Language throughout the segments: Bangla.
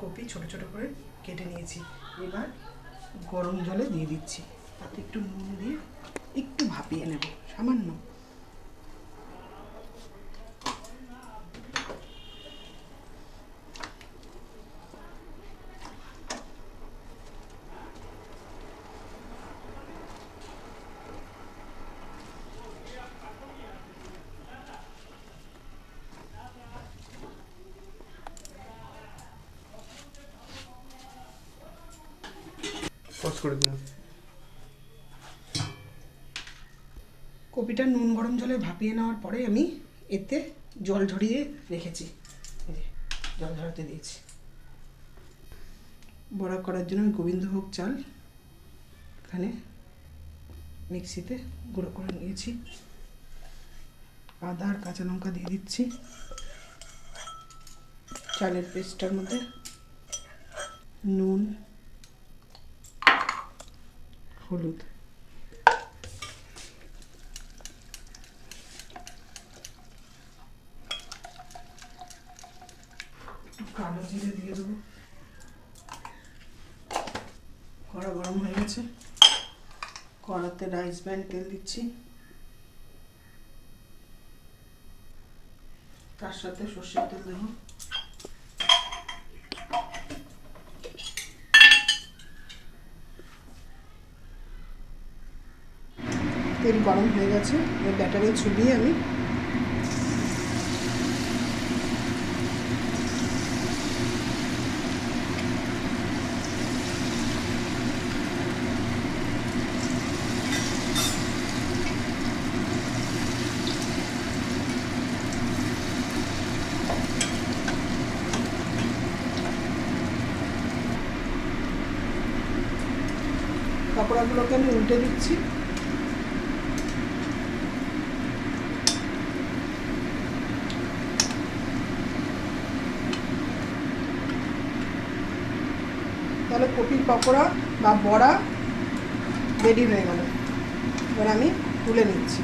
কপি ছোট ছোট করে কেটে নিয়েছি। এবার গরম জলে দিয়ে দিচ্ছি, তাতে একটু নুন দিয়ে একটু ভাপিয়ে নেব সামান্য। করে দিন। কপিটা নুন গরম জলে ভাপিয়ে নেওয়ার পরে আমি এতে জল ঝরিয়ে রেখেছি, জল ঝরাতে দিয়েছি। বড়া করার জন্য আমি গোবিন্দভোগ চাল এখানে মিক্সিতে গুঁড়ো করে নিয়েছি। আদা আর কাঁচা লঙ্কা দিয়ে দিচ্ছি চালের পেস্টটার মধ্যে। নুন, হলুদ, কালো জিরে দিয়ে দেবো। কড়া গরম হয়ে গেছে, কড়াতে রাইস ব্র্যান্ড তেল দিচ্ছি, তার সাথে সর্ষের তেল দেবো। তেল গরম হয়ে গেছে, এবার ব্যাটারে ছুলিয়ে আমি পকোড়াগুলোকে আমি উল্টে দিচ্ছি। তাহলে কপির পকোড়া বা বড়া রেডি হয়ে গেল। এবার আমি তুলে নিচ্ছি।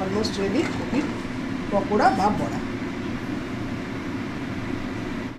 অলমোস্ট রেডি কপির পকোড়া বা বড়া।